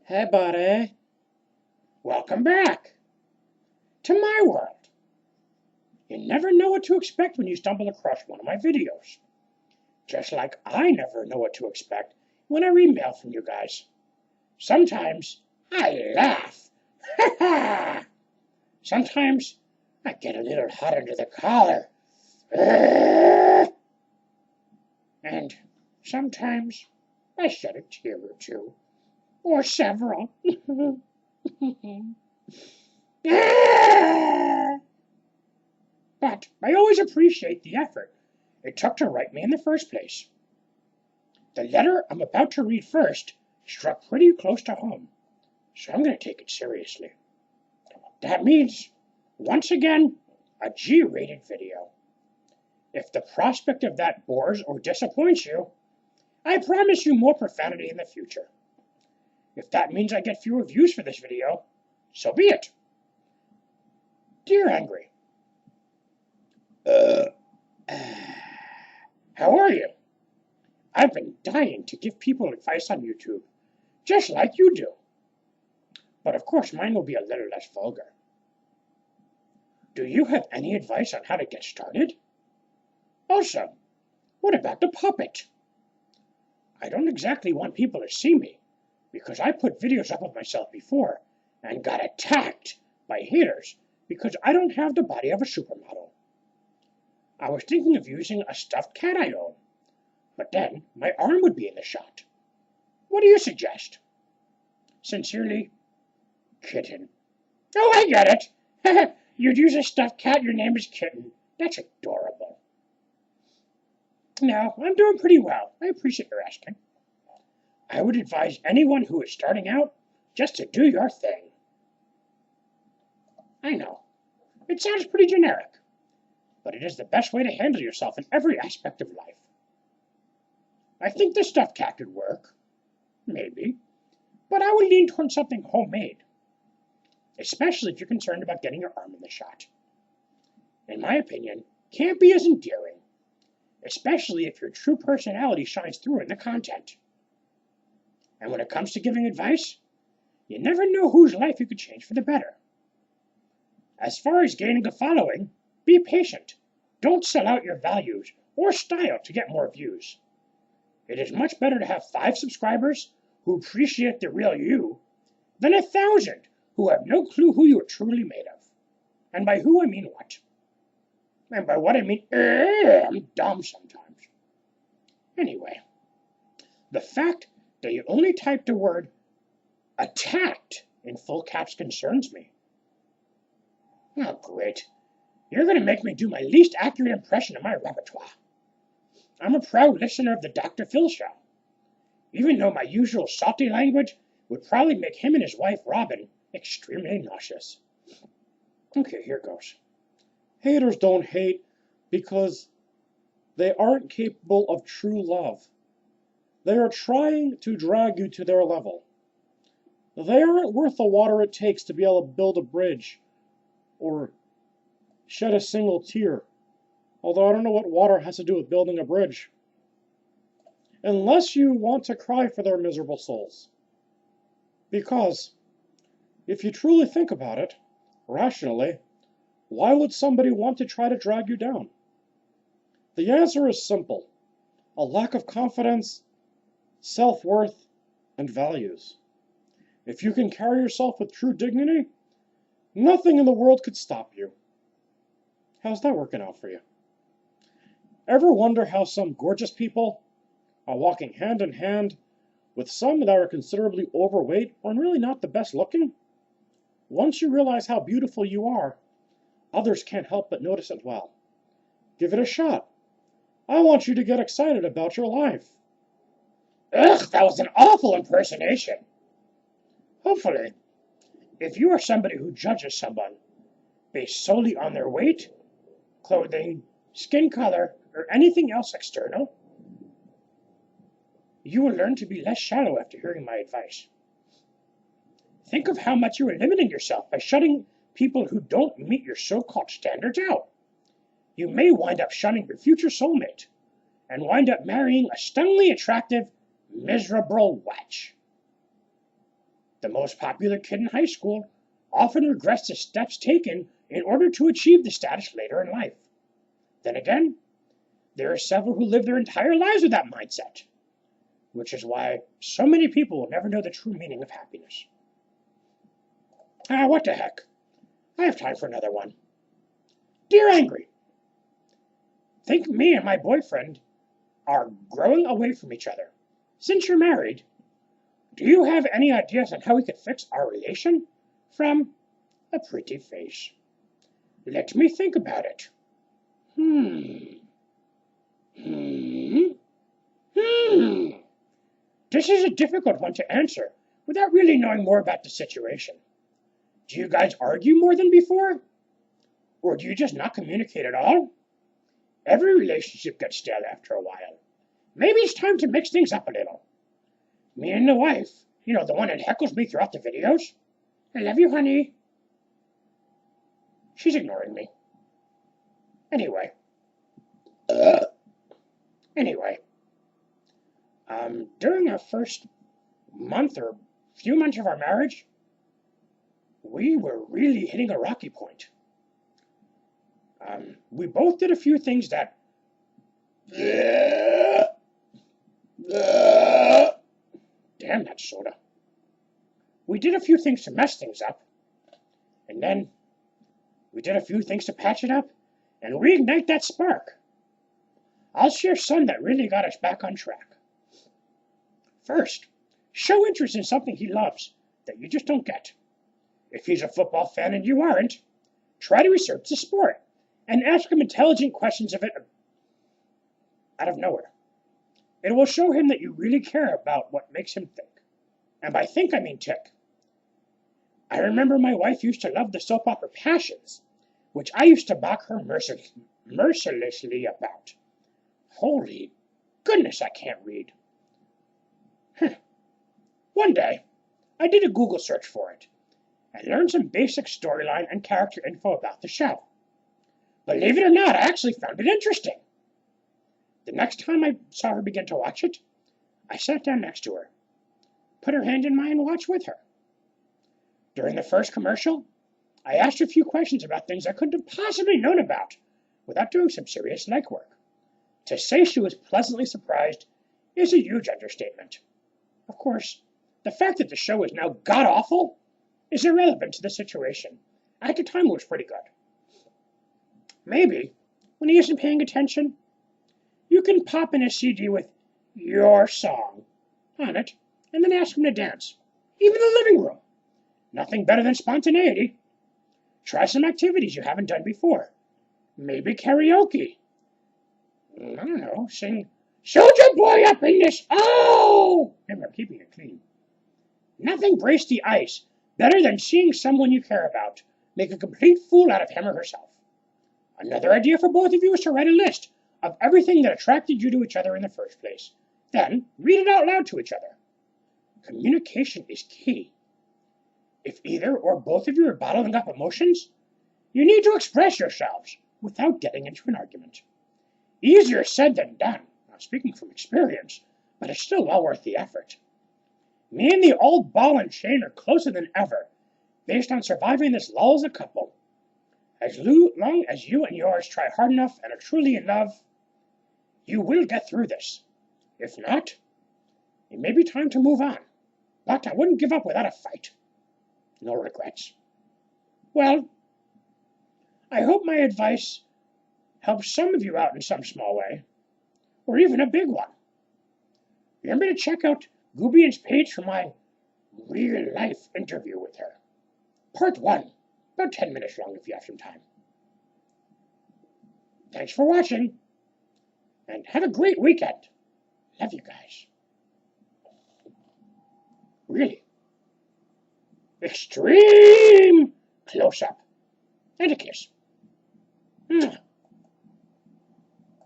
Hey, buddy. Welcome back to my world. You never know what to expect when you stumble across one of my videos. Just like I never know what to expect when I read mail from you guys. Sometimes I laugh. Sometimes I get a little hot under the collar. And sometimes I shed a tear or two. Or several. But I always appreciate the effort it took to write me in the first place. The letter I'm about to read first struck pretty close to home, so I'm going to take it seriously. That means, once again, a G-rated video. If the prospect of that bores or disappoints you, I promise you more profanity in the future. If that means I get fewer views for this video, so be it. Dear Angry, how are you? I've been dying to give people advice on YouTube, just like you do. But of course mine will be a little less vulgar. Do you have any advice on how to get started? Also, what about the puppet? I don't exactly want people to see me, because I put videos up of myself before and got attacked by haters because I don't have the body of a supermodel. I was thinking of using a stuffed cat I own, but then my arm would be in the shot. What do you suggest? Sincerely, Kitten. Oh, I get it. You'd use a stuffed cat, your name is Kitten. That's adorable. No, I'm doing pretty well. I appreciate your asking. I would advise anyone who is starting out just to do your thing. I know, it sounds pretty generic, but it is the best way to handle yourself in every aspect of life. I think the stuffed cat could work, maybe, but I would lean toward something homemade, especially if you're concerned about getting your arm in the shot. In my opinion, campy is endearing, especially if your true personality shines through in the content. And when it comes to giving advice, you never know whose life you could change for the better. As far as gaining a following, be patient. Don't sell out your values or style to get more views. It is much better to have 5 subscribers who appreciate the real you than 1,000 who have no clue who you are truly made of. And by who I mean what. And by what I mean, I'm dumb sometimes. Anyway, the fact that you only typed the word attacked in full caps concerns me. Oh, great. You're going to make me do my least accurate impression of my repertoire. I'm a proud listener of the Dr. Phil show, even though my usual salty language would probably make him and his wife, Robin, extremely nauseous. Okay, here goes. Haters don't hate because they aren't capable of true love. They are trying to drag you to their level. They aren't worth the water it takes to be able to build a bridge or shed a single tear. Although I don't know what water has to do with building a bridge. Unless you want to cry for their miserable souls. Because, if you truly think about it, rationally, why would somebody want to try to drag you down? The answer is simple. A lack of confidence, self-worth, and values. If you can carry yourself with true dignity, nothing in the world could stop you. How's that working out for you? Ever wonder how some gorgeous people are walking hand in hand with some that are considerably overweight or really not the best looking? Once you realize how beautiful you are, others can't help but notice it well. Give it a shot. I want you to get excited about your life. Ugh, that was an awful impersonation. Hopefully, if you are somebody who judges someone based solely on their weight, clothing, skin color, or anything else external, you will learn to be less shallow after hearing my advice. Think of how much you are limiting yourself by shutting people who don't meet your so-called standards out. You may wind up shunning your future soulmate and wind up marrying a stunningly attractive, miserable wretch. The most popular kid in high school often regrets the steps taken in order to achieve the status later in life. Then again, there are several who live their entire lives with that mindset, which is why so many people will never know the true meaning of happiness. What the heck? I have time for another one. Dear Angry, think me and my boyfriend are growing away from each other. Since you're married, do you have any ideas on how we could fix our relation? From a pretty face. Let me think about it. This is a difficult one to answer without really knowing more about the situation. Do you guys argue more than before? Or do you just not communicate at all? Every relationship gets stale after a while. Maybe it's time to mix things up a little. Me and the wife, the one that heckles me throughout the videos. I love you, honey. She's ignoring me. Anyway, during our first month or few months of our marriage, we were really hitting a rocky point. We both did a few things that... Damn that soda. We did a few things to mess things up, and then we did a few things to patch it up and reignite that spark. I'll share some that really got us back on track. First, show interest in something he loves that you just don't get. If he's a football fan and you aren't, try to research the sport and ask him intelligent questions of it out of nowhere. It will show him that you really care about what makes him think. And by think, I mean tick. I remember my wife used to love the soap opera Passions, which I used to mock her mercilessly about. Holy goodness, I can't read. One day, I did a Google search for it and learned some basic storyline and character info about the show. Believe it or not, I actually found it interesting. The next time I saw her begin to watch it, I sat down next to her, put her hand in mine and watched with her. During the first commercial, I asked her a few questions about things I couldn't have possibly known about without doing some serious legwork. To say she was pleasantly surprised is a huge understatement. Of course, the fact that the show is now god-awful is irrelevant to the situation. At the time, it was pretty good. Maybe, when he isn't paying attention, you can pop in a CD with your song on it, and then ask him to dance, even in the living room. Nothing better than spontaneity. Try some activities you haven't done before. Maybe karaoke. I don't know, sing, "Soldier Boy up in this, oh!" Remember, keeping it clean. Nothing breaks the ice better than seeing someone you care about make a complete fool out of him or herself. Another idea for both of you is to write a list of everything that attracted you to each other in the first place. Then, read it out loud to each other. Communication is key. If either or both of you are bottling up emotions, you need to express yourselves without getting into an argument. Easier said than done, I'm speaking from experience, but it's still well worth the effort. Me and the old ball and chain are closer than ever, based on surviving this lull as a couple. As long as you and yours try hard enough and are truly in love, you will get through this. If not, it may be time to move on, but I wouldn't give up without a fight. No regrets. Well, I hope my advice helps some of you out in some small way, or even a big one. Remember to check out Goobian's page for my real-life interview with her. Part 1, about 10 minutes long if you have some time. Thanks for watching, and have a great weekend. Love you guys. Really. Extreme close-up. And a kiss.